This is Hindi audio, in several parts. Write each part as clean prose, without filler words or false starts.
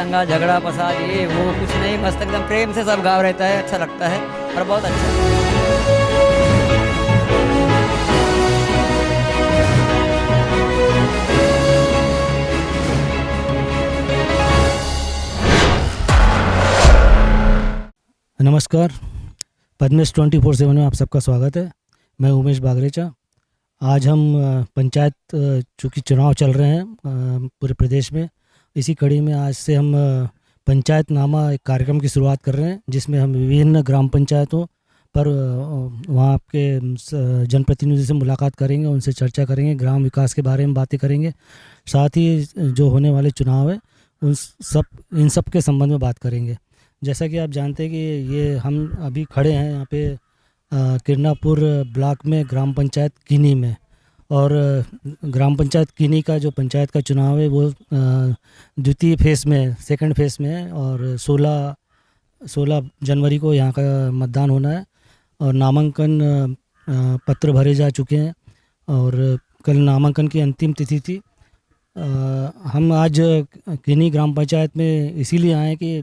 दंगा झगड़ा फसाद ये वो कुछ नहीं, मस्त एकदम प्रेम से सब गाँव रहता है, अच्छा लगता है और बहुत अच्छा। नमस्कार। पद्मेश 24/7 में आप सबका स्वागत है। मैं उमेश बागरेचा। आज हम पंचायत चूँकि चुनाव चल रहे हैं पूरे प्रदेश में, इसी कड़ी में आज से हम पंचायत नामा एक कार्यक्रम की शुरुआत कर रहे हैं, जिसमें हम विभिन्न ग्राम पंचायतों पर वहाँ आपके जनप्रतिनिधि से मुलाकात करेंगे, उनसे चर्चा करेंगे, ग्राम विकास के बारे में बातें करेंगे। साथ ही जो होने वाले चुनाव है इन सब के संबंध में बात करेंगे। जैसा कि आप जानते हैं कि ये हम अभी खड़े हैं यहाँ पे किरनापुर ब्लॉक में ग्राम पंचायत किनी में, और ग्राम पंचायत किनी का जो पंचायत का चुनाव है वो द्वितीय फेस में, सेकंड फेस में है, और 16 जनवरी को यहाँ का मतदान होना है और नामांकन पत्र भरे जा चुके हैं और कल नामांकन की अंतिम तिथि थी। हम आज किनी ग्राम पंचायत में इसीलिए आए कि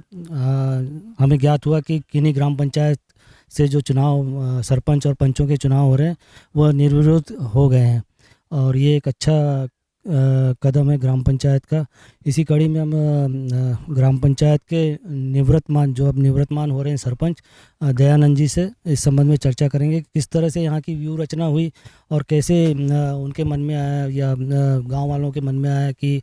हमें ज्ञात हुआ कि किनी ग्राम पंचायत से जो चुनाव सरपंच और पंचों के चुनाव हो रहे हैं वह निर्विरोध हो गए हैं, और ये एक अच्छा कदम है ग्राम पंचायत का। इसी कड़ी में हम ग्राम पंचायत के निवृत्तमान, जो अब निवृत्तमान हो रहे हैं सरपंच दयानंद जी से इस संबंध में चर्चा करेंगे, किस तरह से यहाँ की व्यू रचना हुई और कैसे उनके मन में आया या गांव वालों के मन में आया कि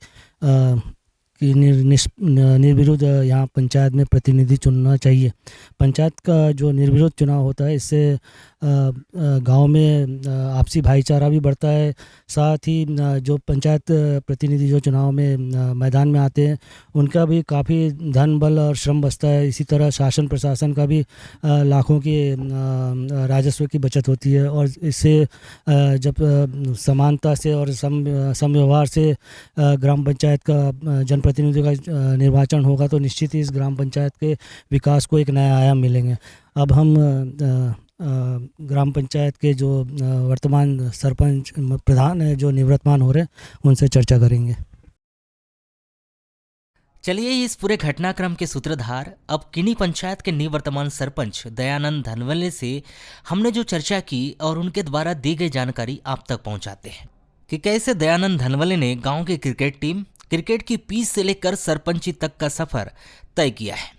निर्विरोध यहाँ पंचायत में प्रतिनिधि चुनना चाहिए। पंचायत का जो निर्विरोध चुनाव होता है, इससे गांव में आपसी भाईचारा भी बढ़ता है। साथ ही जो पंचायत प्रतिनिधि जो चुनाव में मैदान में आते हैं उनका भी काफ़ी धन बल और श्रम बचता है। इसी तरह शासन प्रशासन का भी लाखों की राजस्व की बचत होती है, और इससे जब समानता से और समव्यवहार से ग्राम पंचायत का जनप्रतिनिधि का निर्वाचन होगा तो निश्चित ही इस ग्राम पंचायत के विकास को एक नया आयाम मिलेंगे। अब हम ग्राम पंचायत के जो वर्तमान सरपंच प्रधान है, जो निवृत्तमान हो रहे हैं, उनसे चर्चा करेंगे। चलिए इस पूरे घटनाक्रम के सूत्रधार अब किनी पंचायत के निवर्तमान सरपंच दयानंद धनवले से हमने जो चर्चा की और उनके द्वारा दी गई जानकारी आप तक पहुंचाते हैं कि कैसे दयानंद धनवले ने गांव की क्रिकेट टीम, क्रिकेट की पिच से लेकर सरपंची तक का सफर तय किया है।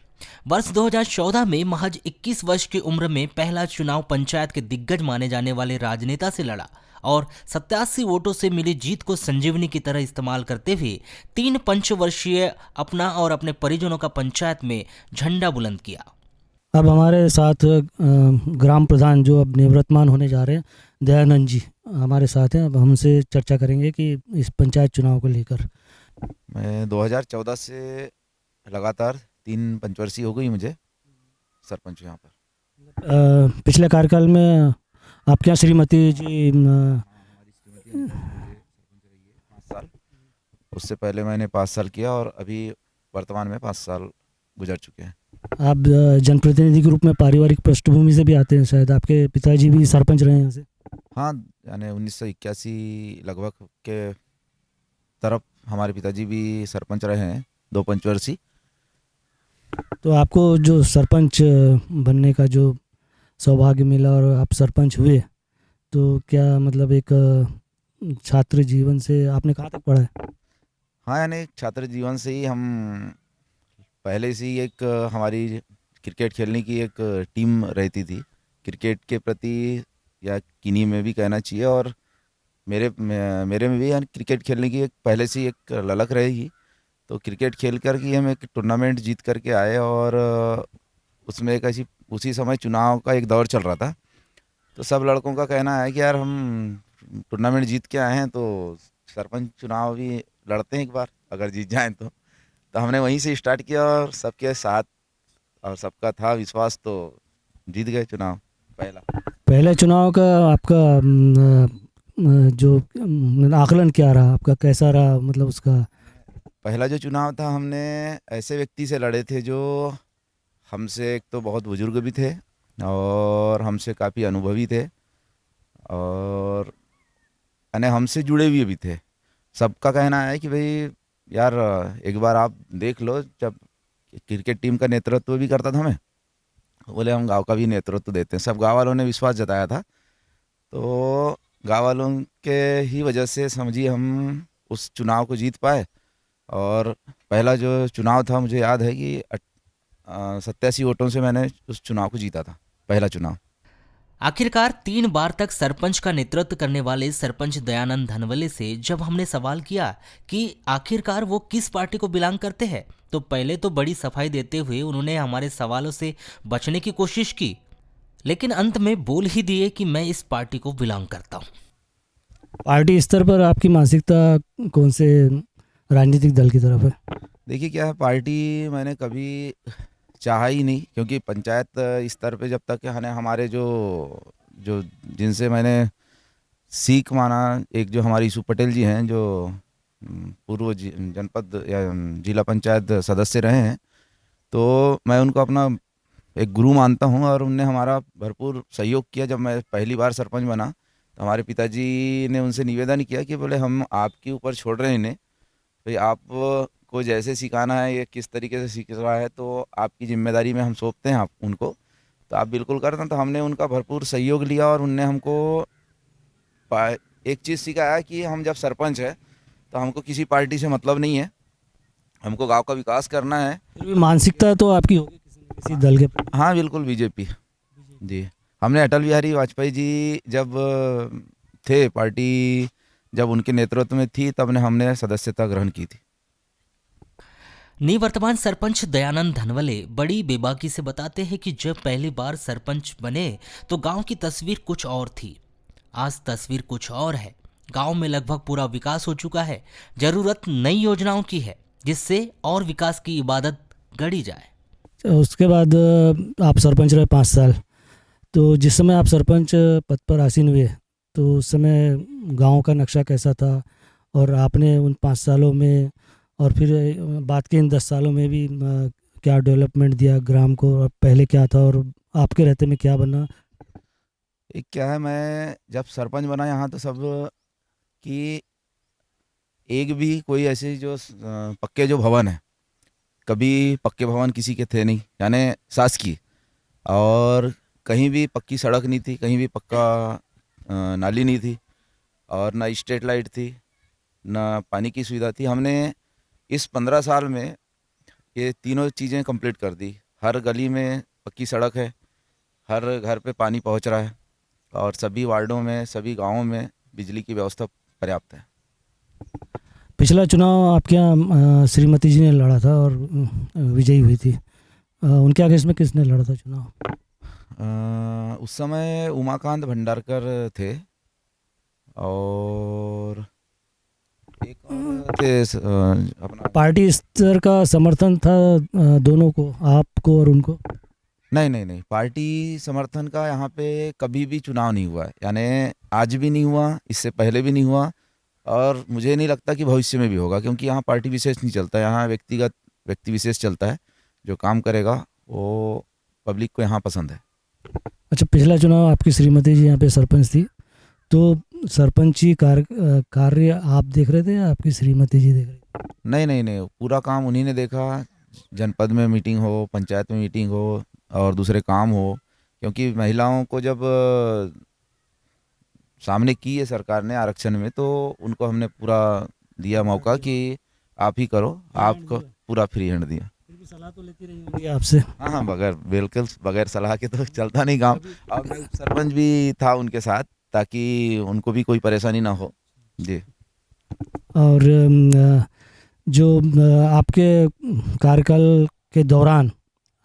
वर्ष 2014 में महज 21 वर्ष की उम्र में पहला चुनाव पंचायत के दिग्गज माने जाने वाले राजनेता से लड़ा और 87 वोटों से मिली जीत को संजीवनी की तरह इस्तेमाल करते हुए 3 पंचवर्षीय अपना और अपने परिजनों का पंचायत में झंडा बुलंद किया। अब हमारे साथ ग्राम प्रधान जो अब निवृत्तमान होने जा रहे हैं दयानंद जी हमारे साथ हैं। अब हमसे चर्चा करेंगे कि इस पंचायत चुनाव को लेकर। मैं 2014 से लगातार 3 पंचवर्षीय हो गई मुझे सरपंच यहाँ पर। पिछले कार्यकाल में आपके यहाँ श्रीमती जी हमारी श्रीमती सरपंच रही है 5 साल। उससे पहले मैंने 5 साल किया और अभी वर्तमान में 5 साल गुजर चुके हैं। आप जनप्रतिनिधि के रूप में पारिवारिक पृष्ठभूमि से भी आते हैं, शायद आपके पिताजी भी सरपंच रहे हैं यहाँ से। हाँ, यानी 1981 लगभग के तरफ हमारे पिताजी भी सरपंच रहे हैं 2 पंचवर्षीय। तो आपको जो सरपंच बनने का जो सौभाग्य मिला और आप सरपंच हुए, तो क्या मतलब एक छात्र जीवन से आपने कहाँ तक पढ़ा है? हाँ, यानी छात्र जीवन से ही हम पहले से ही एक हमारी क्रिकेट खेलने की एक टीम रहती थी। क्रिकेट के प्रति या किन्हीं में भी कहना चाहिए, और मेरे में भी यानी क्रिकेट खेलने की एक पहले से ही एक ललक रहेगी। तो क्रिकेट खेल कर के हम एक टूर्नामेंट जीत करके आए, और उसमें एक ऐसी उसी समय चुनाव का एक दौर चल रहा था। तो सब लड़कों का कहना है कि यार हम टूर्नामेंट जीत के आए हैं तो सरपंच चुनाव भी लड़ते हैं एक बार, अगर जीत जाएं तो हमने वहीं से स्टार्ट किया और सबके साथ और सबका था विश्वास, तो जीत गए चुनाव पहले चुनाव का आपका जो आकलन क्या रहा, आपका कैसा रहा, मतलब उसका? पहला जो चुनाव था हमने ऐसे व्यक्ति से लड़े थे जो हमसे एक तो बहुत बुजुर्ग भी थे और हमसे काफ़ी अनुभवी थे, और यानी हमसे जुड़े हुए भी थे। सबका कहना है कि भाई यार एक बार आप देख लो, जब क्रिकेट टीम का नेतृत्व भी करता था मैं। बोले हम गांव का भी नेतृत्व देते हैं। सब गांव वालों ने विश्वास जताया था, तो गांव वालों के ही वजह से समझिए हम उस चुनाव को जीत पाए। और पहला जो चुनाव था मुझे याद है कि 87 वोटों से मैंने उस चुनाव को जीता था, पहला चुनाव। आखिरकार 3 बार तक सरपंच का नेतृत्व करने वाले सरपंच दयानंद धनवले से जब हमने सवाल किया कि आखिरकार वो किस पार्टी को बिलोंग करते हैं, तो पहले तो बड़ी सफाई देते हुए उन्होंने हमारे सवालों से बचने की कोशिश की, लेकिन अंत में बोल ही दिए कि मैं इस पार्टी को बिलोंग करता हूँ। पार्टी स्तर पर आपकी मानसिकता कौन से राजनीतिक दल की तरफ है? देखिए क्या है, पार्टी मैंने कभी चाहा ही नहीं, क्योंकि पंचायत स्तर पे जब तक है हमारे जो जो जिनसे मैंने सीख माना, एक जो हमारे ईसु पटेल जी हैं जो पूर्व जनपद या जिला पंचायत सदस्य रहे हैं, तो मैं उनको अपना एक गुरु मानता हूं। और उनने हमारा भरपूर सहयोग किया। जब मैं पहली बार सरपंच बना तो हमारे पिताजी ने उनसे निवेदन किया कि बोले हम आपके ऊपर छोड़ रहे हैं इन्हें, भाई आप को जैसे सिखाना है, ये किस तरीके से सीख रहा है, तो आपकी जिम्मेदारी में हम सौंपते हैं आप उनको, तो आप बिल्कुल करते। तो हमने उनका भरपूर सहयोग लिया और उनने हमको एक चीज़ सिखाया कि हम जब सरपंच है तो हमको किसी पार्टी से मतलब नहीं है, हमको गांव का विकास करना है। फिर भी मानसिकता तो आपकी होगी किसी न किसी दल के प्रति। हाँ बिल्कुल, बीजेपी जी। हमने अटल बिहारी वाजपेयी जी जब थे, पार्टी जब उनके नेतृत्व में थी, तब हमने सदस्यता ग्रहण की थी। निवर्तमान सरपंच दयानंद धनवले बड़ी बेबाकी से बताते हैं कि जब पहली बार सरपंच बने तो गांव की तस्वीर कुछ और थी। आज तस्वीर कुछ और है। गांव में लगभग पूरा विकास हो चुका है। जरूरत नई योजनाओं की है जिससे और विकास की इबादत गढ़ी जाए। उसके बाद आप सरपंच रहे 5 साल, तो जिस समय आप सरपंच पद पर आसीन हुए तो उस समय गांव का नक्शा कैसा था, और आपने उन 5 सालों में और फिर बाद के इन 10 सालों में भी क्या डेवलपमेंट दिया ग्राम को, और पहले क्या था और आपके रहते में क्या बना? एक क्या है, मैं जब सरपंच बना यहाँ तो सब कि एक भी कोई ऐसे जो पक्के जो भवन है, कभी पक्के भवन किसी के थे नहीं, यानी शासकीय। और कहीं भी पक्की सड़क नहीं थी, कहीं भी पक्का नाली नहीं थी, और ना स्ट्रीट लाइट थी, ना पानी की सुविधा थी। हमने इस 15 साल में ये तीनों चीज़ें कंप्लीट कर दी। हर गली में पक्की सड़क है, हर घर पे पानी पहुंच रहा है, और सभी वार्डों में, सभी गांवों में बिजली की व्यवस्था पर्याप्त है। पिछला चुनाव आपके यहाँ श्रीमती जी ने लड़ा था और विजयी हुई थी। उनके आगे इसमें किसने लड़ा था चुनाव? उस समय उमाकांत भंडारकर थे और एक और थे अपना। पार्टी स्तर का समर्थन था दोनों को, आपको और उनको? नहीं, पार्टी समर्थन का यहाँ पे कभी भी चुनाव नहीं हुआ है, यानी आज भी नहीं हुआ, इससे पहले भी नहीं हुआ, और मुझे नहीं लगता कि भविष्य में भी होगा, क्योंकि यहाँ पार्टी विशेष नहीं चलता, यहाँ व्यक्ति विशेष चलता है। जो काम करेगा वो पब्लिक को यहाँ पसंद है। अच्छा, पिछला चुनाव आपकी श्रीमती जी यहाँ पे सरपंच थी, तो सरपंची कार्य आप देख रहे थे या आपकी श्रीमती जी देख रही थी? नहीं, पूरा काम उन्हीं ने देखा। जनपद में मीटिंग हो, पंचायत में मीटिंग हो, और दूसरे काम हो, क्योंकि महिलाओं को जब सामने की है सरकार ने आरक्षण में, तो उनको हमने पूरा दिया मौका कि आप ही करो, आपको पूरा फ्री हैंड दिया। फिर भी सलाह तो लेती रही होंगी आपसे? हाँ, बिल्कुल बगैर सलाह के तो चलता नहीं काम। और मैं सरपंच भी था उनके साथ, ताकि उनको भी कोई परेशानी ना हो जी। और जो आपके कार्यकाल के दौरान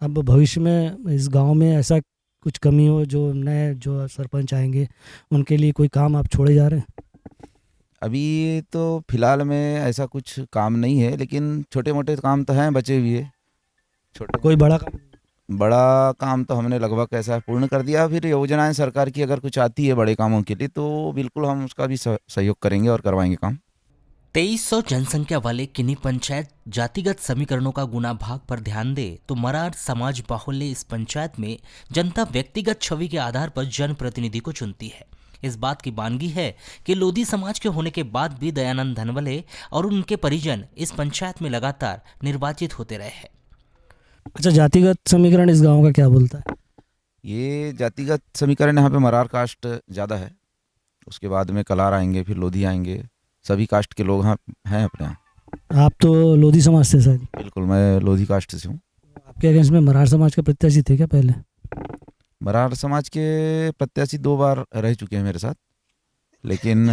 अब भविष्य में इस गांव में ऐसा कुछ कमी हो, जो नए जो सरपंच आएंगे उनके लिए कोई काम आप छोड़े जा रहे हैं? अभी तो फिलहाल में ऐसा कुछ काम नहीं है, लेकिन छोटे मोटे काम तो हैं बचे हुए। छोटे कोई बड़ा काम तो हमने लगभग ऐसा पूर्ण कर दिया। फिर योजनाएं सरकार की अगर कुछ आती है बड़े कामों के लिए, तो बिल्कुल हम उसका भी सहयोग करेंगे और करवाएंगे काम। 2300 जनसंख्या वाले किन्ही पंचायत जातिगत समीकरणों का गुना भाग पर ध्यान दे तो मरार समाज बाहुल्य इस पंचायत में जनता व्यक्तिगत छवि के आधार पर जनप्रतिनिधि को चुनती है। इस बात की बानगी है कि लोधी समाज के होने के बाद भी दयानंद धनवले और उनके परिजन इस पंचायत में लगातार निर्वाचित होते रहे हैं। अच्छा, जातिगत समीकरण इस गांव का क्या बोलता है? ये जातिगत समीकरण यहाँ पे मरार कास्ट ज़्यादा है, उसके बाद में कलार आएंगे, फिर लोधी आएंगे, सभी कास्ट के लोग यहाँ हैं अपने यहाँ। आप तो लोधी समाज से शायद। बिल्कुल, मैं लोधी कास्ट से हूँ। आपके अगेंस्ट में मरार समाज के प्रत्याशी थे क्या पहले? मरार समाज के प्रत्याशी 2 बार रह चुके हैं मेरे साथ, लेकिन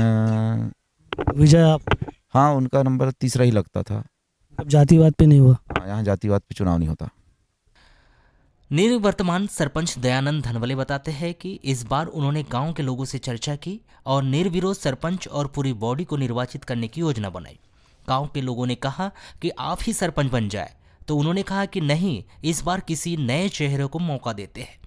विजय आप हाँ, उनका नंबर तीसरा ही लगता था। अब जातिवाद पे नहीं हुआ? हाँ, यहाँ जातिवाद पे चुनाव नहीं होता। निवर्तमान सरपंच दयानंद धनवले बताते हैं कि इस बार उन्होंने गांव के लोगों से चर्चा की और निर्विरोध सरपंच और पूरी बॉडी को निर्वाचित करने की योजना बनाई। गांव के लोगों ने कहा कि आप ही सरपंच बन जाए, तो उन्होंने कहा कि नहीं, इस बार किसी नए चेहरे को मौका देते हैं।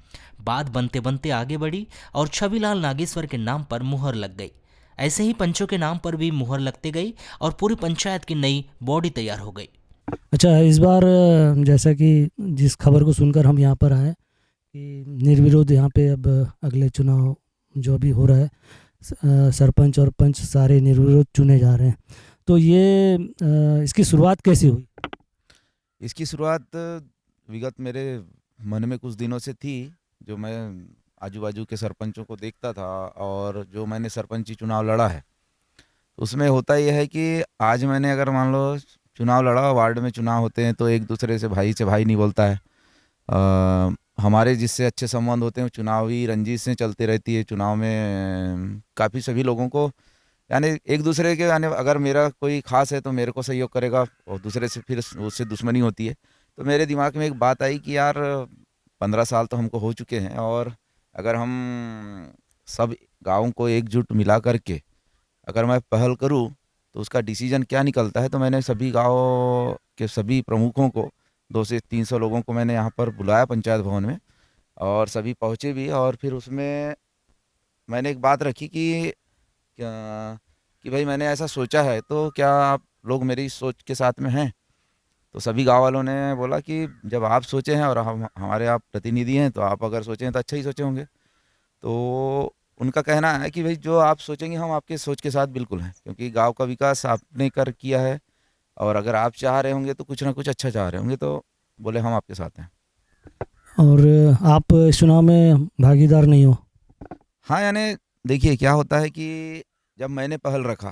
बात बनते बनते आगे बढ़ी और छविलाल नागेश्वर के नाम पर मुहर लग गई। ऐसे ही पंचों के नाम पर भी मुहर लगते गई और पूरी पंचायत की नई बॉडी तैयार हो गई। अच्छा, इस बार जैसा कि जिस खबर को सुनकर हम यहाँ पर आए कि निर्विरोध यहाँ पे अब अगले चुनाव जो भी हो रहा है, सरपंच और पंच सारे निर्विरोध चुने जा रहे हैं, तो ये इसकी शुरुआत कैसे हुई? इसकी शुरुआत विगत मेरे मन में कुछ दिनों से थी, जो मैं आजू बाजू के सरपंचों को देखता था और जो मैंने सरपंची चुनाव लड़ा है, उसमें होता यह है कि आज मैंने अगर मान लो चुनाव लड़ा, वार्ड में चुनाव होते हैं तो एक दूसरे से भाई नहीं बोलता है। हमारे जिससे अच्छे संबंध होते हैं चुनावी रंजिश से चलती रहती है। चुनाव में काफ़ी सभी लोगों को यानी एक दूसरे के यानी अगर मेरा कोई खास है तो मेरे को सहयोग करेगा और दूसरे से फिर उससे दुश्मनी होती है। तो मेरे दिमाग में एक बात आई कि यार 15 साल तो हमको हो चुके हैं और अगर हम सब गाँव को एकजुट मिला करके अगर मैं पहल करूं तो उसका डिसीजन क्या निकलता है। तो मैंने सभी गांव के सभी प्रमुखों को 200 से 300 लोगों को मैंने यहाँ पर बुलाया पंचायत भवन में और सभी पहुँचे भी। और फिर उसमें मैंने एक बात रखी कि कि भाई मैंने ऐसा सोचा है तो क्या आप लोग मेरी सोच के साथ में हैं। तो सभी गाँव वालों ने बोला कि जब आप सोचे हैं और हम हमारे आप प्रतिनिधि हैं तो आप अगर सोचे हैं तो अच्छा ही सोचे होंगे। तो उनका कहना है कि भाई जो आप सोचेंगे हम आपके सोच के साथ बिल्कुल हैं, क्योंकि गांव का विकास आपने कर किया है और अगर आप चाह रहे होंगे तो कुछ ना कुछ अच्छा चाह रहे होंगे। तो बोले हम आपके साथ हैं। और आप इस चुनाव में भागीदार नहीं हो? हाँ, यानी देखिए क्या होता है कि जब मैंने पहल रखा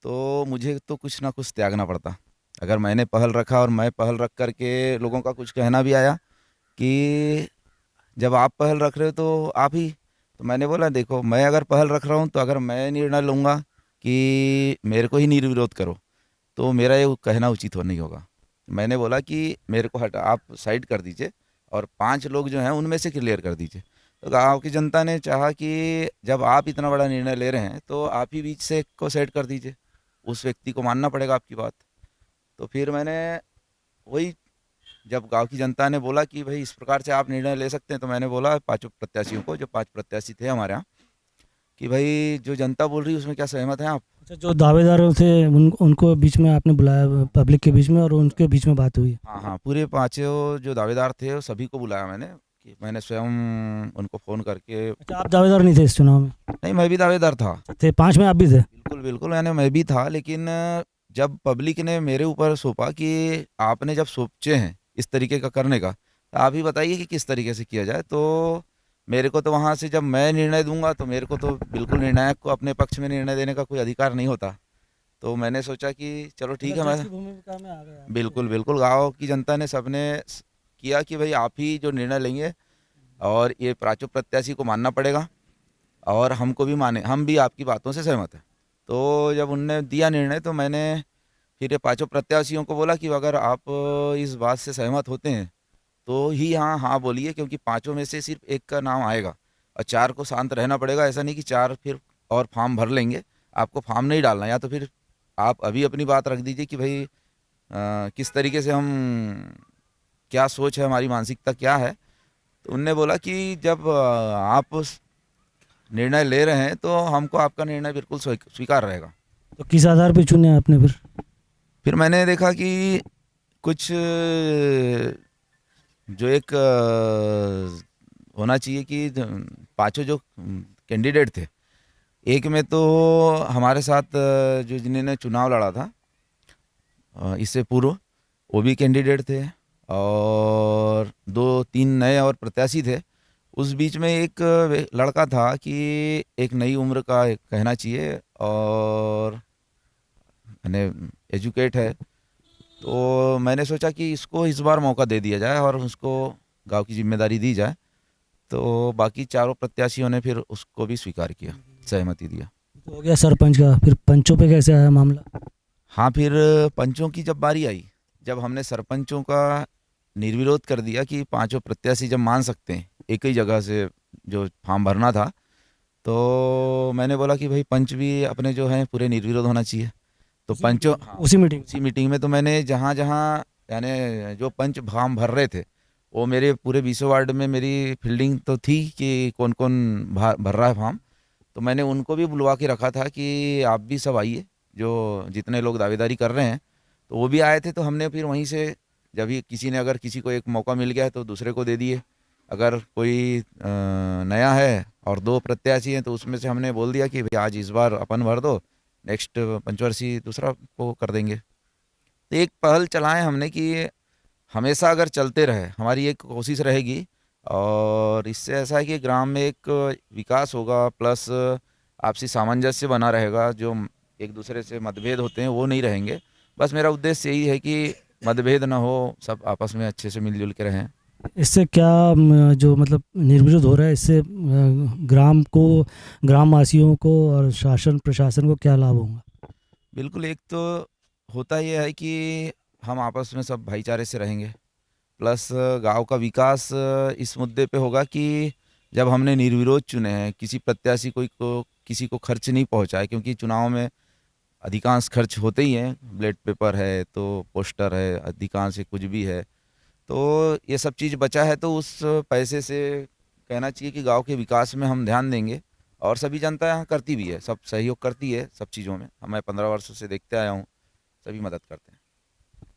तो मुझे तो कुछ ना कुछ त्यागना पड़ता। अगर मैंने पहल रखा और मैं पहल रख करके लोगों का कुछ कहना भी आया कि जब आप पहल रख रहे हो तो आप ही, तो मैंने बोला देखो मैं अगर पहल रख रहा हूँ तो अगर मैं निर्णय लूँगा कि मेरे को ही निर्विरोध करो तो मेरा ये कहना उचित नहीं होगा। मैंने बोला कि मेरे को हटा आप साइड कर दीजिए और 5 लोग जो हैं उनमें से क्लियर कर दीजिए। तो गाँव की जनता ने चाहा कि जब आप इतना बड़ा निर्णय ले रहे हैं तो आप ही बीच से एक को सेट कर दीजिए, उस व्यक्ति को मानना पड़ेगा आपकी बात। तो फिर मैंने वही जब गांव की जनता ने बोला कि भाई इस प्रकार से आप निर्णय ले सकते हैं तो मैंने बोला 5 प्रत्याशियों को, जो 5 प्रत्याशी थे हमारे यहाँ, कि भाई जो जनता बोल रही है उसमें क्या सहमत हैं आप। अच्छा, जो दावेदार थे उनको बीच में आपने बुलाया पब्लिक के बीच में और उनके बीच में बात हुई? हाँ हाँ, पूरे 5 जो दावेदार थे वो सभी को बुलाया मैंने, कि मैंने स्वयं उनको फ़ोन करके। अच्छा, आप दावेदार नहीं थे इस चुनाव में? नहीं, मैं भी दावेदार था। थे 5 में आप भी थे? बिल्कुल बिल्कुल, यानी मैं भी था। लेकिन जब पब्लिक ने मेरे ऊपर सौंपा कि आपने जब सोचे हैं इस तरीके का करने का तो आप ही बताइए कि किस तरीके से किया जाए। तो मेरे को तो वहाँ से जब मैं निर्णय दूंगा तो मेरे को तो बिल्कुल निर्णायक को अपने पक्ष में निर्णय देने का कोई अधिकार नहीं होता। तो मैंने सोचा कि चलो ठीक है, मैं बिल्कुल बिल्कुल गाँव की जनता ने सबने किया कि भाई आप ही जो निर्णय लेंगे और ये 5 प्रत्याशी को मानना पड़ेगा और हमको भी माने, हम भी आपकी बातों से सहमत हैं। तो जब उनने दिया निर्णय तो मैंने फिर ये 5 प्रत्याशियों को बोला कि अगर आप इस बात से सहमत होते हैं तो ही हाँ हाँ बोलिए, क्योंकि 5 में से सिर्फ एक का नाम आएगा और 4 को शांत रहना पड़ेगा। ऐसा नहीं कि 4 फिर और फॉर्म भर लेंगे, आपको फॉर्म नहीं डालना। या तो फिर आप अभी अपनी बात रख दीजिए कि भाई किस तरीके से हम, क्या सोच है हमारी, मानसिकता क्या है। तो उनने बोला कि जब आप निर्णय ले रहे हैं तो हमको आपका निर्णय बिल्कुल स्वीकार रहेगा। तो किस आधार पे चुने आपने फिर मैंने देखा कि कुछ जो एक होना चाहिए कि 5 जो कैंडिडेट थे, एक में तो हमारे साथ जो जिन्होंने चुनाव लड़ा था इससे पूर्व वो भी कैंडिडेट थे और 2-3 नए और प्रत्याशी थे। उस बीच में एक लड़का था कि एक नई उम्र का कहना चाहिए और मैंने एजुकेट है, तो मैंने सोचा कि इसको इस बार मौका दे दिया जाए और उसको गांव की जिम्मेदारी दी जाए। तो बाकी चारों प्रत्याशियों ने फिर उसको भी स्वीकार किया, सहमति दिया। तो हो गया सरपंच का, फिर पंचों पे कैसे आया मामला? हाँ, फिर पंचों की जब बारी आई, जब हमने सरपंचों का निर्विरोध कर दिया कि पांचों प्रत्याशी जब मान सकते हैं एक ही जगह से जो फॉर्म भरना था, तो मैंने बोला कि भाई पंच भी अपने जो हैं पूरे निर्विरोध होना चाहिए। तो पंचों, हाँ, उसी मीटिंग उसी मीटिंग में तो मैंने जहाँ जहाँ यानी जो पंच फॉर्म भर रहे थे, वो मेरे पूरे 20 वार्ड में मेरी फील्डिंग तो थी कि कौन कौन भर रहा है फॉर्म। तो मैंने उनको भी बुलवा के रखा था कि आप भी सब आइए, जो जितने लोग दावेदारी कर रहे हैं। तो वो भी आए थे। तो हमने फिर वहीं से जब भी किसी ने, अगर किसी को एक मौका मिल गया है तो दूसरे को दे दिए। अगर कोई नया है और 2 प्रत्याशी हैं तो उसमें से हमने बोल दिया कि भाई आज इस बार अपन भर दो, नेक्स्ट पंचवर्षीय दूसरा को कर देंगे। तो एक पहल चलाएं हमने कि ये हमेशा अगर चलते रहे, हमारी एक कोशिश रहेगी। और इससे ऐसा है कि ग्राम में एक विकास होगा, प्लस आपसी सामंजस्य बना रहेगा। जो एक दूसरे से मतभेद होते हैं वो नहीं रहेंगे। बस मेरा उद्देश्य यही है कि मतभेद ना हो, सब आपस में अच्छे से मिलजुल के रहें। इससे क्या जो मतलब निर्विरोध हो रहा है, इससे ग्राम को, ग्रामवासियों को और शासन प्रशासन को क्या लाभ होगा? बिल्कुल, एक तो होता यह है कि हम आपस में सब भाईचारे से रहेंगे, प्लस गांव का विकास इस मुद्दे पे होगा कि जब हमने निर्विरोध चुने हैं, किसी प्रत्याशी को किसी को खर्च नहीं पहुंचाए, क्योंकि चुनाव में अधिकांश खर्च होते ही हैं। ब्लेड पेपर है तो पोस्टर है, अधिकांश कुछ भी है, तो ये सब चीज़ बचा है। तो उस पैसे से कहना चाहिए कि गांव के विकास में हम ध्यान देंगे। और सभी जनता यहाँ करती भी है, सब सहयोग करती है सब चीज़ों में। मैं 15 वर्षों से देखते आया हूँ, सभी मदद करते हैं।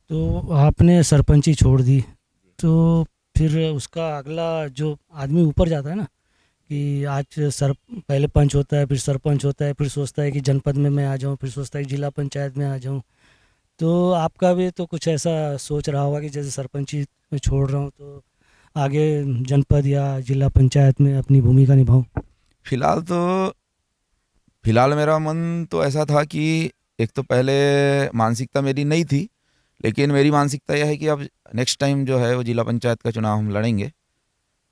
तो आपने सरपंची छोड़ दी, तो फिर उसका अगला जो आदमी ऊपर जाता है ना, कि आज पहले पंच होता है, फिर सरपंच होता है, फिर सोचता है कि जनपद में मैं आ जाऊं, फिर सोचता है कि जिला पंचायत में आ जाऊं। तो आपका भी तो कुछ ऐसा सोच रहा होगा कि जैसे सरपंची में छोड़ रहा हूँ तो आगे जनपद या जिला पंचायत में अपनी भूमिका निभाऊं। फिलहाल मेरा मन तो ऐसा था कि एक तो पहले मानसिकता मेरी नहीं थी, लेकिन मेरी मानसिकता यह है कि अब नेक्स्ट टाइम जो है वो जिला पंचायत का चुनाव हम लड़ेंगे।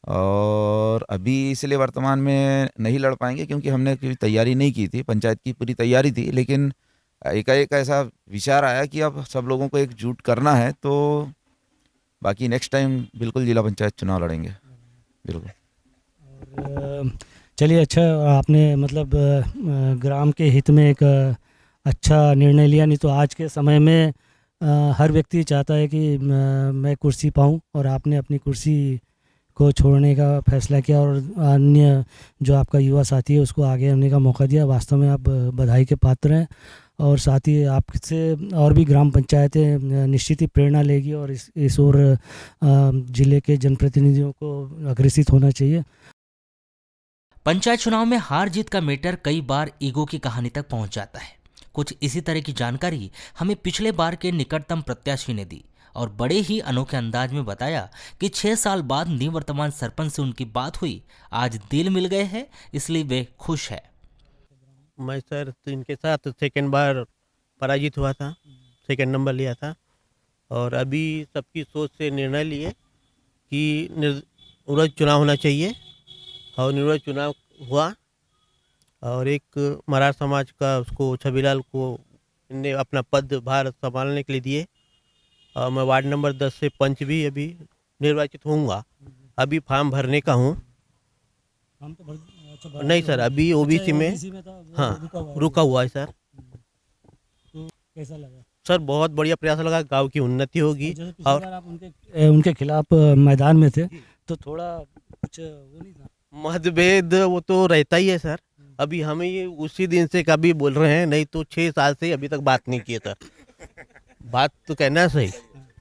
और अभी इसलिए वर्तमान में नहीं लड़ पाएंगे क्योंकि हमने कोई तैयारी नहीं की थी। पंचायत की पूरी तैयारी थी, लेकिन एकाएक ऐसा विचार आया कि अब सब लोगों को एकजुट करना है। तो बाकी नेक्स्ट टाइम बिल्कुल जिला पंचायत चुनाव लड़ेंगे, बिल्कुल। और चलिए, अच्छा आपने मतलब ग्राम के हित में एक अच्छा निर्णय लिया। नहीं तो आज के समय में हर व्यक्ति चाहता है कि मैं कुर्सी पाऊं, और आपने अपनी कुर्सी को छोड़ने का फैसला किया और अन्य जो आपका युवा साथी है उसको आगे आने का मौका दिया। वास्तव में आप बधाई के पात्र हैं, और साथ ही आपसे और भी ग्राम पंचायतें निश्चित ही प्रेरणा लेगी, और इस ओर जिले के जनप्रतिनिधियों को अग्रसित होना चाहिए। पंचायत चुनाव में हार जीत का मैटर कई बार ईगो की कहानी तक पहुंच जाता है। कुछ इसी तरह की जानकारी हमें पिछले बार के निकटतम प्रत्याशी ने दी, और बड़े ही अनोखे अंदाज में बताया कि 6 साल बाद निवर्तमान सरपंच से उनकी बात हुई, आज दिल मिल गए हैं, इसलिए वे खुश है। मैं सर तो इनके साथ सेकंड बार पराजित हुआ था, सेकंड नंबर लिया था। और अभी सबकी सोच से निर्णय लिए कि निर्विरोध चुनाव होना चाहिए, और निर्विरोध चुनाव हुआ। और एक मरार समाज का उसको छबीलाल को इनने अपना पद भार संभालने के लिए दिए। और मैं वार्ड नंबर 10 से पंच भी अभी निर्वाचित होऊंगा। अभी फॉर्म भरने का हूँ। हम तो अच्छा, नहीं सर, अभी ओबीसी में, हाँ, रुका हुआ है सर। तो कैसा लगा सर? बहुत बढ़िया प्रयास लगा, गांव की उन्नति होगी। जैसे पिछली और बार आप उनके खिलाफ मैदान में थे, तो थोड़ा कुछ वो नहीं था? मतभेद वो तो रहता ही है सर। अभी हमें ये उसी दिन से कभी बोल रहे हैं, नहीं तो 6 साल से अभी तक बात नहीं की सर। बात तो कहना है सही,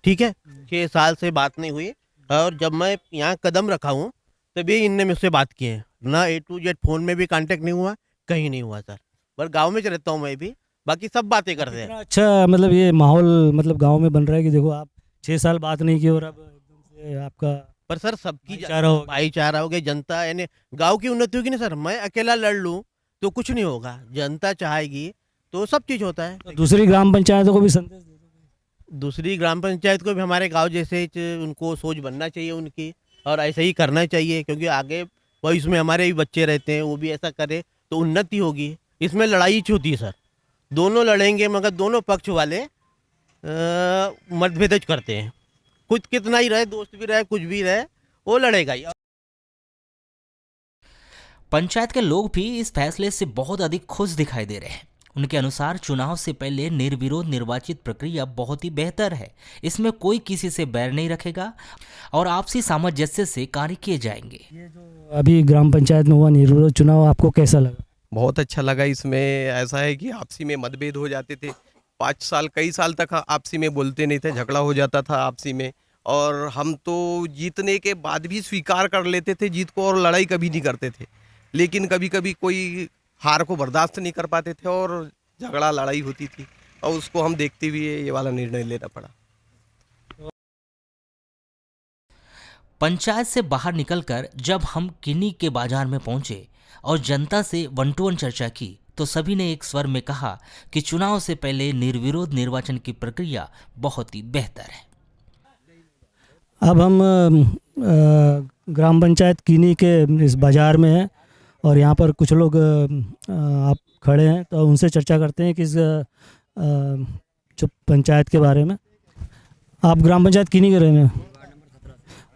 ठीक है। 6 साल से बात नहीं हुई, और जब मैं यहाँ कदम रखा हूँ तभी इनने मुझसे बात की है। ना A to Z फोन में भी कांटेक्ट नहीं हुआ, कहीं नहीं हुआ सर। पर गांव में रहता हूँ मैं भी, बाकी सब बातें करते हैं। अच्छा, मतलब ये माहौल मतलब गांव में बन रहा है कि देखो आप 6 साल बात नहीं की और अब एकदम से आपका पर सर सबकी भाईचारा हो गया। भाईचारा हो गया, जनता यानी गांव की उन्नति होगी ना सर। मैं अकेला लड़ लूं तो कुछ नहीं होगा, जनता चाहेगी तो सब चीज होता है। तो दूसरी ग्राम पंचायतों को भी संदेश दे दो। दूसरी ग्राम पंचायत को भी हमारे गांव जैसे उनको सोच बनना चाहिए उनकी, और ऐसा ही करना चाहिए, क्योंकि आगे भविष्य में हमारे भी बच्चे रहते हैं, वो भी ऐसा करे तो उन्नति होगी। इसमें लड़ाई ही होती है सर, दोनों लड़ेंगे मगर दोनों पक्ष वाले मतभेद करते हैं। कुछ कितना ही रहे, दोस्त भी रहे, कुछ भी रहे, वो लड़ेगा ही। पंचायत के लोग भी इस फैसले से बहुत अधिक खुश दिखाई दे रहे हैं। उनके अनुसार चुनाव से पहले निर्विरोध निर्वाचित प्रक्रिया बहुत ही बेहतर है। इसमें कोई किसी से बैर नहीं रखेगा और आपसी सामंजस्य से कार्य किए जाएंगे। ये जो अभी ग्राम पंचायत में हुआ निर्विरोध चुनाव, आपको कैसा लगा? बहुत अच्छा लगा। इसमें ऐसा है कि आपसी में मतभेद हो जाते थे, 5 साल कई साल तक आपसी में बोलते नहीं थे, झगड़ा हो जाता था आपसी में, और हम तो जीतने के बाद भी स्वीकार कर लेते थे जीत को और लड़ाई कभी नहीं करते थे। लेकिन कभी कभी कोई हार को बर्दाश्त नहीं कर पाते थे और झगड़ा लड़ाई होती थी, और उसको हम देखते हुए ये वाला निर्णय लेना पड़ा। पंचायत से बाहर निकलकर जब हम किन्नी के बाजार में पहुंचे और जनता से वन टू वन चर्चा की तो सभी ने एक स्वर में कहा कि चुनाव से पहले निर्विरोध निर्वाचन की प्रक्रिया बहुत ही बेहतर है। अब हम ग्राम पंचायत किन्नी के इस बाज़ार में हैं और यहाँ पर कुछ लोग आप खड़े हैं, तो उनसे चर्चा करते हैं कि इस जो पंचायत के बारे में। आप ग्राम पंचायत किन्नी के रहे हैं,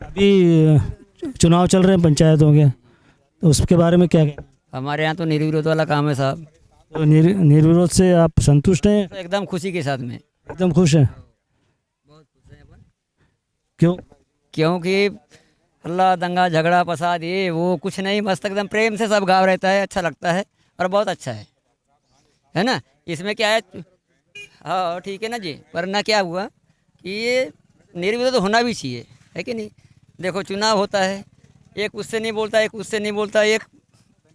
अभी चुनाव चल रहे हैं पंचायतों के, तो उसके बारे में क्या कहें? हमारे यहाँ तो निर्विरोध वाला काम है साहब, तो निर्विरोध से आप संतुष्ट हैं? तो एकदम खुशी के साथ में। एकदम खुश हैं? क्यों? क्योंकि हल्ला दंगा झगड़ा फसाद ये वो कुछ नहीं, मस्त एकदम प्रेम से सब गाँव रहता है, अच्छा लगता है और बहुत अच्छा है ना। इसमें क्या है, हाँ ठीक है ना जी, वरना क्या हुआ कि ये निर्विरोध होना भी चाहिए, है कि नहीं। देखो चुनाव होता है, एक उससे नहीं बोलता, एक उससे नहीं बोलता, एक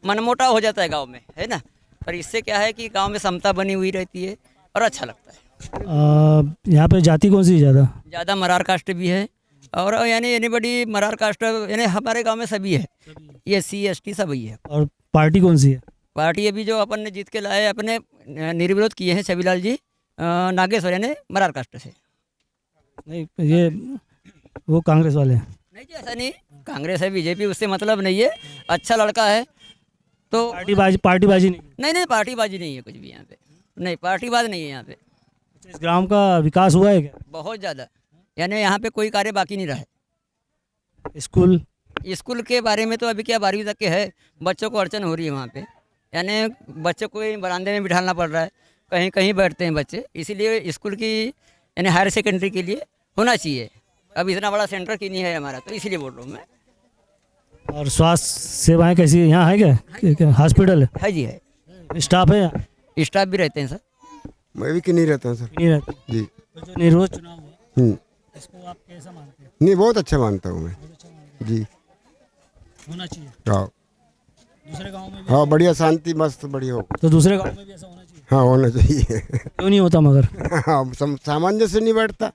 मनमोटाव हो जाता है गांव में, है ना। पर इससे क्या है कि गांव में समता बनी हुई रहती है और अच्छा लगता है। यहाँ पे जाति कौन सी ज़्यादा? ज़्यादा मरार कास्ट भी है, और यानी एनीबडी मरार कास्ट यानी हमारे गांव में सभी है, ये SC ST सभी है। और पार्टी कौन सी है? पार्टी अभी जो अपन ने जीत के लाए, अपने निर्विरोध किए हैं छबीलाल जी नागेश्वर यानी मरार कास्ट से। नहीं, ये वो कांग्रेस वाले हैं। नहीं जी ऐसा नहीं, कांग्रेस है BJP उससे मतलब नहीं है, अच्छा लड़का है तो। पार्टीबाजी नहीं। नहीं पार्टीबाजी नहीं है कुछ भी यहाँ पे, नहीं पार्टीबाज नहीं है यहाँ पे। इस ग्राम का विकास हुआ है क्या? बहुत ज़्यादा, यानी यहाँ पे कोई कार्य बाकी नहीं रहा है। स्कूल के बारे में तो अभी क्या 12वीं तक के है, बच्चों को अड़चन हो रही है वहाँ पे, यानी बच्चों को बरामदे में बिठाना पड़ रहा है, कहीं कहीं बैठते हैं बच्चे, इसीलिए स्कूल की यानी हायर सेकेंडरी के लिए होना चाहिए। अब इतना बड़ा सेंटर की नहीं है हमारा, तो इसीलिए बोल रहा हूँ मैं। और स्वास्थ्य सेवाएं कैसी है यहाँ? है क्या हॉस्पिटल है जी, है स्टाफ है यहाँ? स्टाफ भी रहते हैं सर। मैं भी किन्हीं रहता हूँ सर। नहीं रहते जी। तो जो निर्विरोध चुनाव हुआ इसको आप कैसा मानते हैं? नहीं, बहुत अच्छा मानता हूँ मैं जी। होना चाहिए। हाँ दूसरे गाँव में भी? हाँ, बढ़िया, शांति मस्त बढ़िया हो। तो दूसरे गाँव में भी ऐसा होना चाहिए? हाँ, होना चाहिए। क्यों नहीं होता मगर? हाँ, सामंजस्य नहीं बैठता,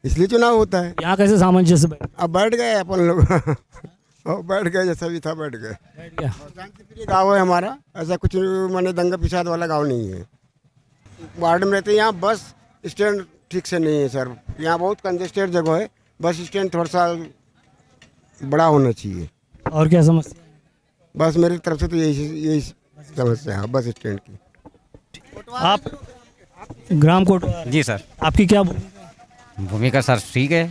इसलिए चुनाव होता है। यहाँ कैसे सामंजस्य बैठ अब बैठ गए अपन लोग। और बैठ गए, जैसा भी था बैठ गए। गया? शांतिप्रिय गाँव है हमारा, ऐसा कुछ माने दंगा फिसाद वाला गाँव नहीं है। वार्ड में रहते हैं, यहाँ बस स्टैंड ठीक से नहीं है सर, यहाँ बहुत कंजेस्टेड जगह है, बस स्टैंड थोड़ा सा बड़ा होना चाहिए। और क्या समस्या? बस मेरी तरफ से तो यही समस्या है, बस स्टैंड की। आप ग्राम कोटवार जी सर, आपकी क्या भूमिका सर ठीक है।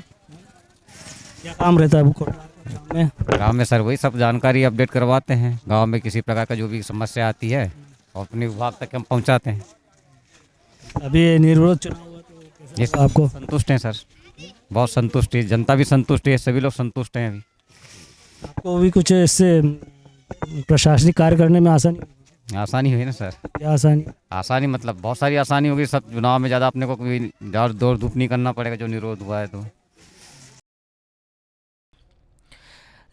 क्या काम रहता है कोटवार में? गांव में सर वही सब जानकारी अपडेट करवाते हैं, गांव में किसी प्रकार का जो भी समस्या आती है और अपने विभाग तक हम पहुंचाते हैं। अभी निर्विरोध चुनाव हुआ तो कैसा ये लगा आपको? संतुष्ट हैं सर, बहुत संतुष्ट है, जनता भी संतुष्ट है, सभी लोग संतुष्ट हैं। अभी आपको भी कुछ इससे प्रशासनिक कार्य करने में आसानी हुई ना सर। क्या आसानी? आसानी मतलब बहुत सारी आसानी होगी, सब चुनाव में ज़्यादा अपने को कोई दौड़ धूप नहीं करना पड़ेगा जो निरोध हुआ है तो।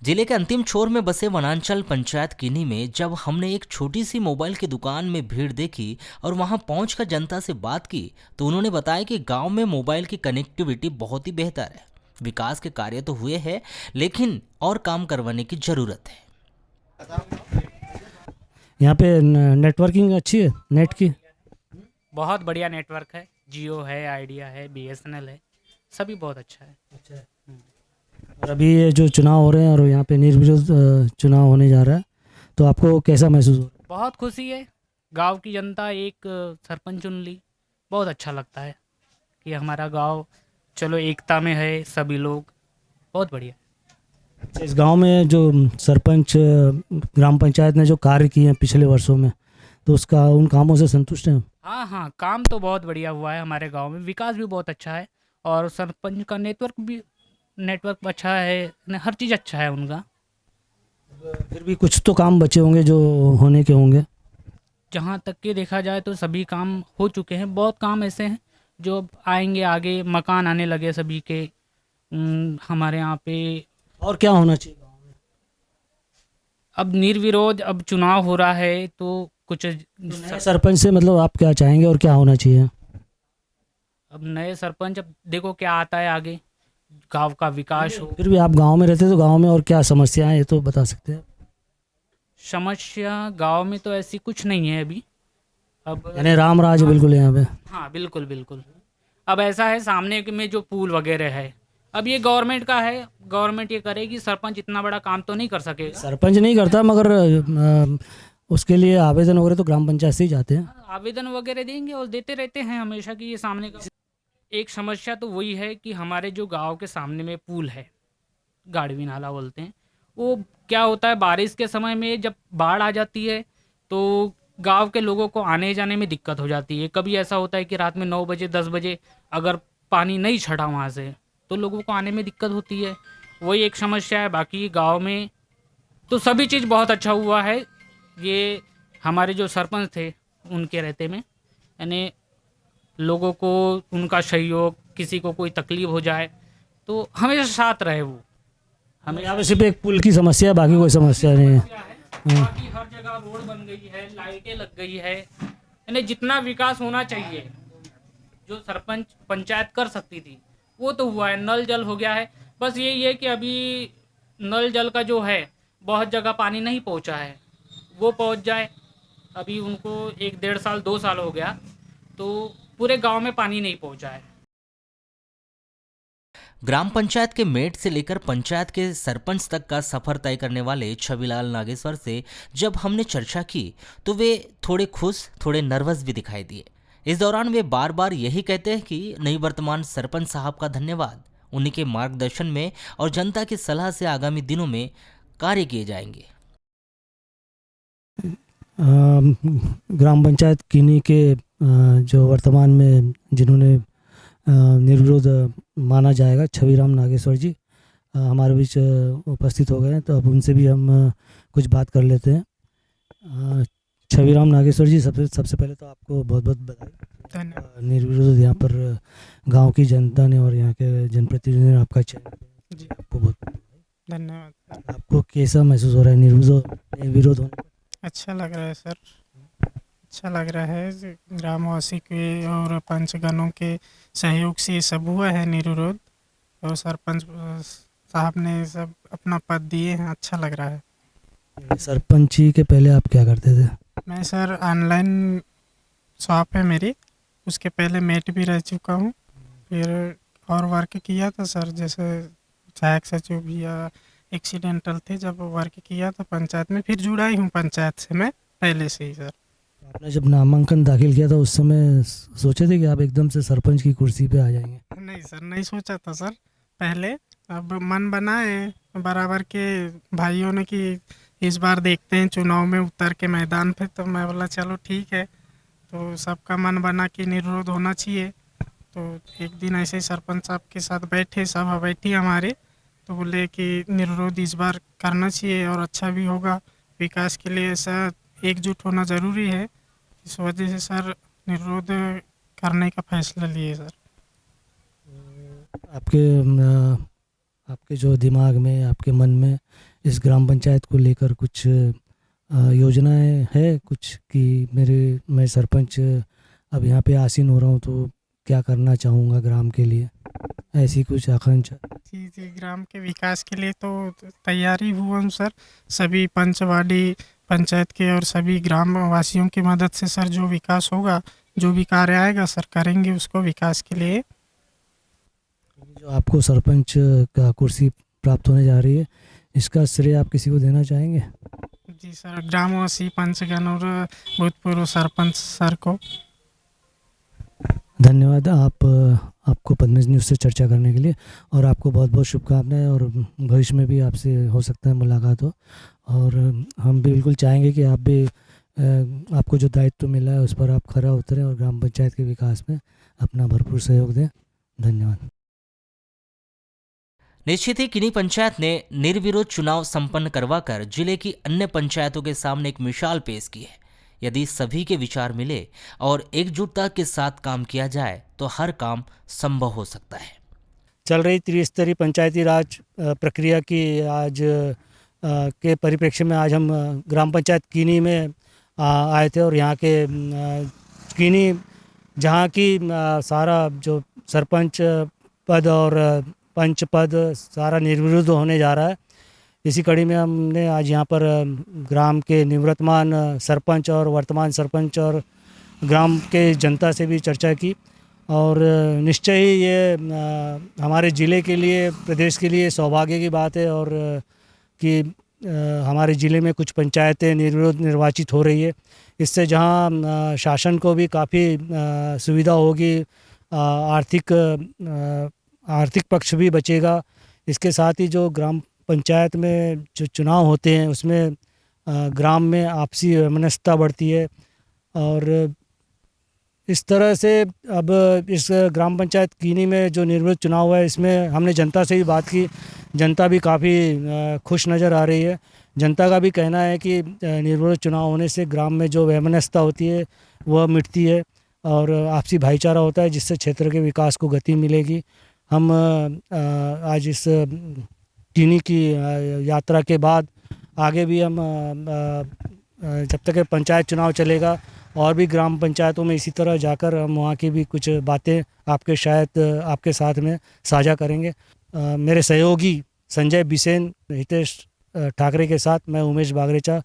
जिले के अंतिम छोर में बसे वनांचल पंचायत किन्ही में जब हमने एक छोटी सी मोबाइल की दुकान में भीड़ देखी और वहां पहुंचकर जनता से बात की तो उन्होंने बताया कि गांव में मोबाइल की कनेक्टिविटी बहुत ही बेहतर है। विकास के कार्य तो हुए हैं लेकिन और काम करवाने की जरूरत है। यहाँ पे नेटवर्किंग अच्छी है नेट की? बहुत बढ़िया नेटवर्क है, जियो है, आइडिया है, बीएसएनएल है, सभी बहुत अच्छा है। और अभी ये जो चुनाव हो रहे हैं और यहाँ पे निर्विरोध चुनाव होने जा रहा है, तो आपको कैसा महसूस हो रहा है? बहुत खुशी है, गांव की जनता एक सरपंच चुन ली, बहुत अच्छा लगता है कि हमारा गांव चलो एकता में है, सभी लोग, बहुत बढ़िया। अच्छा, इस गांव में जो सरपंच ग्राम पंचायत ने जो कार्य किए हैं पिछले वर्षों में, तो उसका उन कामों से संतुष्ट हैं? हाँ हाँ, काम तो बहुत बढ़िया हुआ है हमारे गांव में, विकास भी बहुत अच्छा है और सरपंच का नेटवर्क अच्छा है, हर चीज़ अच्छा है उनका। फिर भी कुछ तो काम बचे होंगे जो होने के होंगे? जहाँ तक के देखा जाए तो सभी काम हो चुके हैं, बहुत काम ऐसे हैं जो अब आएंगे आगे, मकान आने लगे सभी के हमारे यहाँ पे। और क्या होना चाहिए गाँव में? अब निर्विरोध अब चुनाव हो रहा है तो कुछ नए सरपंच से मतलब आप क्या चाहेंगे और क्या होना चाहिए? अब नए सरपंच, अब देखो क्या आता है आगे, गांव का विकास हो। फिर भी आप गांव में रहते तो गांव में और क्या समस्या है ये तो बता सकते हैं? समस्या गांव में तो ऐसी कुछ नहीं है अभी। अब यानी राम राज है बिल्कुल यहाँ पे? हाँ बिल्कुल बिल्कुल। अब ऐसा है, सामने में जो पुल वगैरह है अब ये गवर्नमेंट का है, गवर्नमेंट ये करेगी, सरपंच इतना बड़ा काम तो नहीं कर सकेगा। सरपंच नहीं करता मगर उसके लिए आवेदन वगैरह तो ग्राम पंचायत से ही जाते हैं। आवेदन वगैरह देंगे और देते रहते हैं हमेशा कि ये सामने का। एक समस्या तो वही है कि हमारे जो गांव के सामने में पुल है, गाड़वी नाला बोलते हैं, वो क्या होता है बारिश के समय में जब बाढ़ आ जाती है तो गांव के लोगों को आने जाने में दिक्कत हो जाती है। कभी ऐसा होता है कि रात में 9 बजे 10 बजे अगर पानी नहीं छटा वहाँ से तो लोगों को आने में दिक्कत होती है, वही एक समस्या है। बाकी गाँव में तो सभी चीज़ बहुत अच्छा हुआ है। ये हमारे जो सरपंच थे उनके रहते में, यानी लोगों को उनका सहयोग, किसी को कोई तकलीफ हो जाए तो हमेशा साथ रहे वो। हमें यहाँ पे सिर्फ एक पुल की समस्या है, बाकी कोई समस्या नहीं है। बाकी हर जगह रोड बन गई है, लाइटें लग गई है, यानी जितना विकास होना चाहिए जो सरपंच पंचायत कर सकती थी वो तो हुआ है। नल जल हो गया है, बस यही है कि अभी नल जल का जो है बहुत जगह पानी नहीं पहुंचा है, वो पहुंच जाए। अभी उनको 1 डेढ़ साल 2 साल हो गया तो पूरे गांव में पानी नहीं पहुंचा है। ग्राम पंचायत के मेट से लेकर पंचायत के सरपंच तक का सफर तय करने वाले छविलाल नागेश्वर से जब हमने चर्चा की तो वे थोड़े खुश, थोड़े नर्वस भी दिखाई दिए। इस दौरान वे बार बार यही कहते हैं कि निवर्तमान सरपंच साहब का धन्यवाद, उन्हीं के मार्गदर्शन में और जनता की सलाह से आगामी दिनों में कार्य किए जाएंगे। ग्राम पंचायत किन्ही के जो वर्तमान में जिन्होंने निर्विरोध माना जाएगा, छविराम नागेश्वर जी हमारे बीच उपस्थित हो गए हैं, तो अब उनसे भी हम कुछ बात कर लेते हैं। छविराम नागेश्वर जी, सबसे पहले तो आपको बहुत बहुत बधाई। निर्विरोध यहाँ पर गांव की जनता ने और यहाँ के जनप्रतिनिधि ने आपका चयन किया जी, आपको बहुत धन्यवाद। आपको कैसा महसूस हो रहा है निर्विरोध होने? अच्छा लग रहा है सर, अच्छा लग रहा है। ग्रामवासी के और पंचगणों के सहयोग से ये सब हुआ है निर्विरोध, और सरपंच साहब ने सब अपना पद दिए हैं, अच्छा लग रहा है। सरपंची के पहले आप क्या करते थे? मैं सर ऑनलाइन शॉप है मेरी, उसके पहले मेट भी रह चुका हूँ, फिर और वर्क किया था सर, जैसे सहायक सचिव भी या एक्सीडेंटल थे जब वर्क किया था पंचायत में, फिर जुड़ा ही हूँ पंचायत से मैं पहले से ही सर। आपने जब नामांकन दाखिल किया था उस समय सोचे थे कि आप एकदम से सरपंच की कुर्सी पे आ जाएंगे? नहीं सर, नहीं सोचा था सर पहले, अब मन बनाए बराबर के भाइयों ने कि इस बार देखते हैं चुनाव में उतर के मैदान पे, तो मैं बोला चलो ठीक है। तो सबका मन बना कि निर्विरोध होना चाहिए, तो एक दिन ऐसे ही सरपंच साहब के साथ बैठे, सभा बैठी हमारे, तो बोले कि निर्विरोध इस बार करना चाहिए और अच्छा भी होगा, विकास के लिए ऐसा एकजुट होना ज़रूरी है। इस वजह से सर निर्विरोध करने का फैसला लिए सर। आपके जो दिमाग में, आपके मन में इस ग्राम पंचायत को लेकर कुछ योजनाएं है कुछ कि मैं सरपंच अब यहाँ पे आसीन हो रहा हूँ तो क्या करना चाहूँगा ग्राम के लिए, ऐसी कुछ आकांक्षा? जी जी, ग्राम के विकास के लिए तो तैयारी हुआ हूँ सर। सभी पंचवाड़ी पंचायत के और सभी ग्राम वासियों की मदद से सर जो विकास होगा, जो भी कार्य आएगा सर करेंगे उसको विकास के लिए। जो आपको सरपंच का कुर्सी प्राप्त होने जा रही है, इसका श्रेय आप किसी को देना चाहेंगे? जी सर, ग्रामवासी पंचगण और भूतपूर्व सरपंच सर को। धन्यवाद आपको पद्मेश न्यूज़ से चर्चा करने के लिए, और आपको बहुत बहुत शुभकामनाएं, और भविष्य में भी आपसे हो सकता है मुलाकात हो, और हम भी बिल्कुल चाहेंगे कि आप भी आपको जो दायित्व मिला है उस पर आप खरा उतरें और ग्राम पंचायत के विकास में अपना भरपूर सहयोग दें। धन्यवाद। निश्चित ही किन्ही पंचायत ने निर्विरोध चुनाव संपन्न करवाकर जिले की अन्य पंचायतों के सामने एक मिसाल पेश की है। यदि सभी के विचार मिले और एकजुटता के साथ काम किया जाए तो हर काम संभव हो सकता है। चल रही त्रिस्तरीय पंचायती राज प्रक्रिया की आज के परिप्रेक्ष्य में आज हम ग्राम पंचायत कीनी में आए थे, और यहाँ के कीनी जहाँ की सारा जो सरपंच पद और पंच पद सारा निर्विरोध होने जा रहा है। इसी कड़ी में हमने आज यहाँ पर ग्राम के निवर्तमान सरपंच और वर्तमान सरपंच और ग्राम के जनता से भी चर्चा की, और निश्चय ही ये हमारे ज़िले के लिए, प्रदेश के लिए सौभाग्य की बात है, और कि हमारे ज़िले में कुछ पंचायतें निर्विरोध निर्वाचित हो रही है। इससे जहाँ शासन को भी काफ़ी सुविधा होगी, आर्थिक पक्ष भी बचेगा। इसके साथ ही जो ग्राम पंचायत में जो चुनाव होते हैं उसमें ग्राम में आपसी वैमनस्यता बढ़ती है, और इस तरह से अब इस ग्राम पंचायत कीनी में जो निर्विरोध चुनाव हुआ है इसमें हमने जनता से भी बात की। जनता भी काफ़ी खुश नज़र आ रही है। जनता का भी कहना है कि निर्विरोध चुनाव होने से ग्राम में जो वैमनस्यता होती है वह मिटती है और आपसी भाईचारा होता है, जिससे क्षेत्र के विकास को गति मिलेगी। हम आज इस कीनी की यात्रा के बाद आगे भी हम जब तक पंचायत चुनाव चलेगा और भी ग्राम पंचायतों में इसी तरह जाकर हम वहाँ की भी कुछ बातें आपके साथ में साझा करेंगे। मेरे सहयोगी संजय बिसेन, हितेश ठाकरे के साथ मैं उमेश बागरेचा।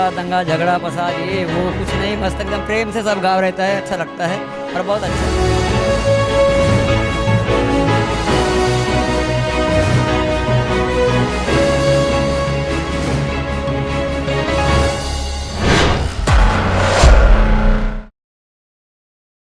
दंगा झगड़ा फसाद ये वो कुछ नहीं, मस्त एकदम प्रेम से सब गाँव रहता है, अच्छा लगता है और बहुत अच्छा है।